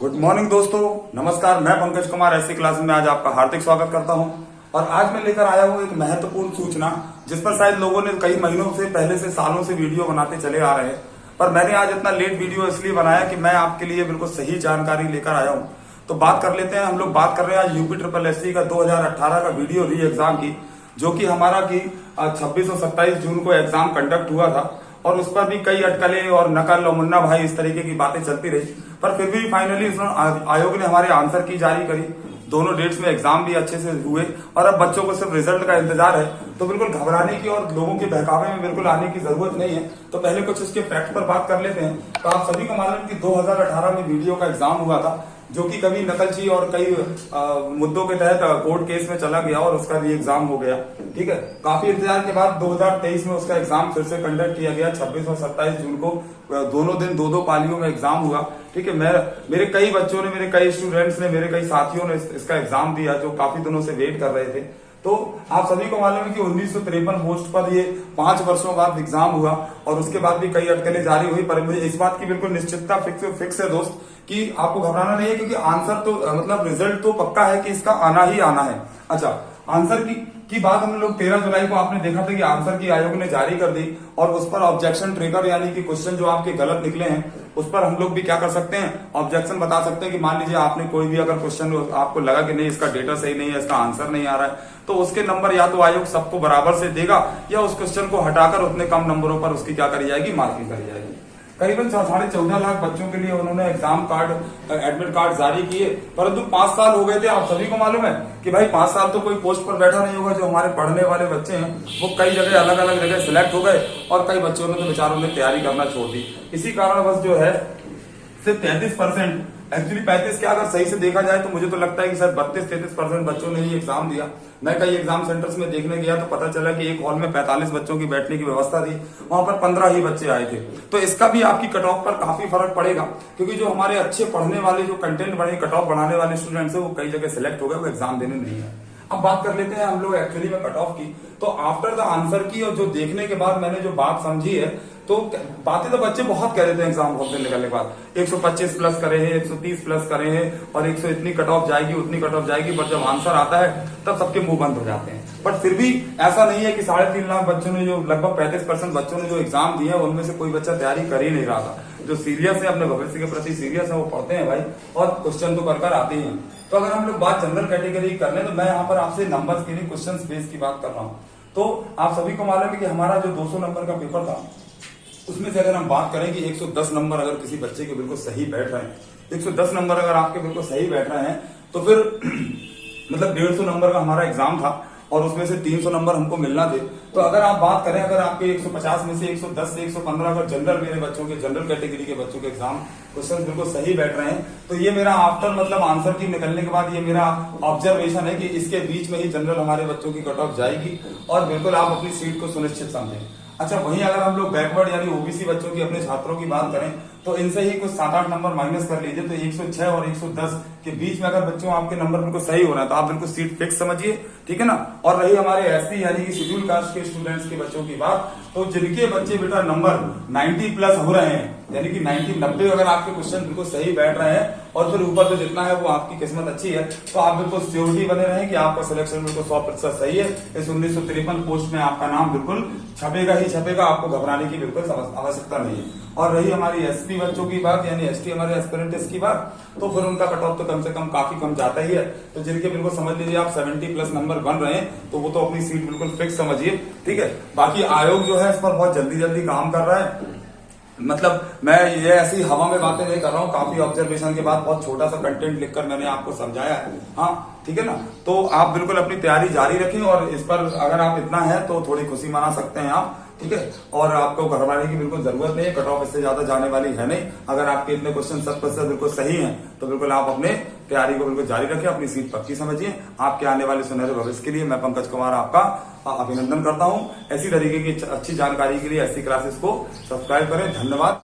Good morning दोस्तों, नमस्कार। मैं पंकज कुमार ऐसी क्लास में आज आपका हार्दिक स्वागत करता हूं। और आज मैं लेकर आया हूं एक महत्वपूर्ण सूचना, जिस पर शायद लोगों ने कई महीनों से, पहले से, सालों से वीडियो बनाते चले आ रहे हैं। पर मैंने आज इतना लेट वीडियो इसलिए बनाया कि मैं आपके लिए बिल्कुल सही जानकारी लेकर आया हूं। तो बात कर लेते हैं। हम लोग बात कर रहे हैं आज यूपी ट्रिपल एससी का 2018 का वीडियो री एग्जाम की, जो कि हमारा की 26 और 27 जून को एग्जाम कंडक्ट हुआ था। और उस पर भी कई अटकलें और नकल और मुन्ना भाई इस तरीके की बातें चलती रही, पर फिर भी फाइनली आयोग ने हमारे आंसर की जारी करी। दोनों डेट्स में एग्जाम भी अच्छे से हुए और अब बच्चों को सिर्फ रिजल्ट का इंतजार है। तो बिल्कुल घबराने की और लोगों के बहकावे में बिल्कुल आने की जरूरत नहीं है। तो पहले कुछ इसके फैक्ट पर बात कर लेते हैं। तो आप सभी को मालूम कि 2018 में वीडियो का एग्जाम हुआ था, जो कि कभी नकलची और कई मुद्दों के तहत कोर्ट केस में चला गया और उसका भी एग्जाम हो गया। ठीक है, काफी इंतजार के बाद 2023 में उसका एग्जाम फिर से कंडक्ट किया गया। 26 और 27 जून को दोनों दिन दो पालियों में एग्जाम हुआ। ठीक है, मेरे कई बच्चों ने, मेरे कई स्टूडेंट्स ने, मेरे कई साथियों ने इसका एग्जाम दिया, जो काफी दिनों से वेट कर रहे थे। तो आप सभी को मालूम है कि 1953 पोस्ट पर ये 5 वर्षों बाद एग्जाम हुआ और उसके बाद भी कई अटकलें जारी हुई। पर मुझे इस बात की बिल्कुल निश्चितता फिक्स है दोस्त, कि आपको घबराना नहीं है, क्योंकि आंसर तो मतलब रिजल्ट तो पक्का है कि इसका आना ही आना है। अच्छा, आंसर की बात हम लोग 13 जुलाई को आपने देखा था कि आंसर की आयोग ने जारी कर दी, और उस पर ऑब्जेक्शन ट्रिगर, यानी कि क्वेश्चन जो आपके गलत निकले हैं उस पर हम लोग भी क्या कर सकते हैं, ऑब्जेक्शन बता सकते हैं। कि मान लीजिए आपने कोई भी अगर क्वेश्चन आपको लगा कि नहीं, इसका डेटा सही नहीं है, इसका आंसर नहीं आ रहा है, तो उसके नंबर या तो आयोग सबको बराबर से देगा, या उस क्वेश्चन को हटाकर उतने कम नंबरों पर उसकी क्या करी जाएगी, मार्किंग करी जाएगी। करीबन 14.5 लाख बच्चों के लिए उन्होंने एग्जाम कार्ड, एडमिट कार्ड जारी किए, परंतु 5 साल हो गए थे। आप सभी को मालूम है कि भाई 5 साल तो कोई पोस्ट पर बैठा नहीं होगा। जो हमारे पढ़ने वाले बच्चे हैं वो कई जगह, अलग अलग जगह सिलेक्ट हो गए, और कई बच्चों ने तो बेचारों ने तैयारी करना छोड़ दी। इसी कारणवश जो है सिर्फ 33%, एक्चुअली 35 क्या, अगर सही से देखा जाए तो मुझे तो लगता है कि शायद 32-33% बच्चों ने ही एग्जाम दिया। मैं कई एग्जाम सेंटर्स में देखने गया तो पता चला कि एक हॉल में 45 बच्चों की बैठने की व्यवस्था थी, वहां पर 15 ही बच्चे आए थे। तो इसका भी आपकी कट ऑफ पर काफी फर्क पड़ेगा, क्योंकि जो हमारे अच्छे पढ़ने वाले, जो कंटेंट बने, कट ऑफ बढ़ाने वाले स्टूडेंट्स है, वो कई जगह सिलेक्ट हो गए, वो एग्जाम देने नहीं है। अब बात कर लेते हैं हम लोग एक्चुअली में कट ऑफ की। तो आफ्टर द आंसर की, और जो देखने के बाद मैंने जो बात समझी है, तो बातें तो बच्चे बहुत कह रहे थे एग्जाम हॉल से निकलने के बाद, 125 प्लस करे हैं, 130 प्लस करे हैं, और 100 इतनी कट ऑफ जाएगी, उतनी कट ऑफ जाएगी। बट जब आंसर आता है तब सबके मुंह बंद हो जाते हैं। बट फिर भी ऐसा नहीं है कि 3.5 लाख बच्चों ने, जो लगभग 35% बच्चों ने जो एग्जाम दिया, उनमें से कोई बच्चा तैयारी कर ही नहीं रहा था। जो सीरियस है, अपने भविष्य के प्रति सीरियस है, वो पढ़ते हैं भाई, और क्वेश्चन तो कर आते हैं। तो अगर हम लोग बात जनरल कैटेगरी कर लें, तो मैं यहाँ पर आपसे नंबर्स के लिए क्वेश्चन बेस की बात कर रहा हूँ। तो आप सभी को मालूम है कि हमारा जो 200 नंबर का पेपर था, उसमें से अगर हम बात करें कि 110 नंबर अगर किसी बच्चे के बिल्कुल सही बैठ रहे हैं, 110 नंबर अगर आपके बिल्कुल सही बैठ रहे हैं, तो फिर मतलब 150 नंबर का हमारा एग्जाम था, और उसमें से 300 नंबर हमको मिलना थे। तो अगर आप बात करें, अगर आपके 150 में से 110 से 115 अगर जनरल, मेरे बच्चों के जनरल कैटेगरी के बच्चों के एग्जाम क्वेश्चन बिल्कुल सही बैठ रहे हैं, तो ये मेरा आफ्टर मतलब आंसर की निकलने के बाद ये मेरा ऑब्जर्वेशन है कि इसके बीच में ही जनरल हमारे बच्चों की कट ऑफ जाएगी, और बिल्कुल आप अपनी सीट को सुनिश्चित समझें। अच्छा, वहीं अगर हम लोग बैकवर्ड यानी ओबीसी बच्चों की, अपने छात्रों की बात करें, तो इनसे ही कुछ 7-8 नंबर माइनस कर लीजिए, तो 106 और 110 के बीच में अगर बच्चों आपके नंबर बिल्कुल सही हो रहा है, तो आप बिल्कुल सीट फिक्स समझिए। ठीक है ना। और रही हमारे एससी यानी कि शेड्यूल कास्ट के स्टूडेंट्स के बच्चों की बात, तो जिनके बच्चे बेटा नंबर 90 प्लस हो रहे हैं, यानी कि 90 अगर आपके क्वेश्चन बिल्कुल सही बैठ रहे हैं, और फिर ऊपर तो जितना है वो आपकी किस्मत अच्छी है, तो आप बिल्कुल श्योरिटी बने रहें कि आपका सिलेक्शन बिल्कुल 100% सही है। इस 1953 पोस्ट में आपका नाम बिल्कुल छपेगा ही छपेगा, आपको घबराने की बिल्कुल आवश्यकता नहीं है। और रही हमारी एसटी बच्चों की बात, यानी एसटी हमारे एस्पिरेंट्स की बात, तो फिर उनका कट ऑफ तो कम से कम काफी कम जाता ही है। तो जिनके बिल्कुल समझ लीजिए आप 70 प्लस नंबर बन रहे हैं, तो वो तो अपनी सीट बिल्कुल फिक्स समझिए। ठीक है, बाकी आयोग जो है इस पर बहुत जल्दी काम कर रहा है। मतलब मैं ये ऐसी हवा में बातें नहीं कर रहा हूँ, काफी ऑब्जर्वेशन के बाद बहुत छोटा सा कंटेंट लिखकर मैंने आपको समझाया है। हाँ, ठीक है ना। तो आप बिल्कुल अपनी तैयारी जारी रखें, और इस पर अगर आप इतना है तो थोड़ी खुशी मना सकते हैं आप। ठीक है, और आपको घबराने की बिल्कुल जरूरत नहीं है, कट ऑफ इससे ज्यादा जाने वाली है नहीं। अगर आपके इतने क्वेश्चन 100% बिल्कुल सही हैं, तो बिल्कुल आप अपने तैयारी को बिल्कुल जारी रखें, अपनी सीट पक्की समझिए। आपके आने वाले सुनहरे भविष्य के लिए मैं पंकज कुमार आपका अभिनंदन करता हूं। ऐसी तरीके की अच्छी जानकारी के लिए ऐसी क्लासेस को सब्सक्राइब करें। धन्यवाद।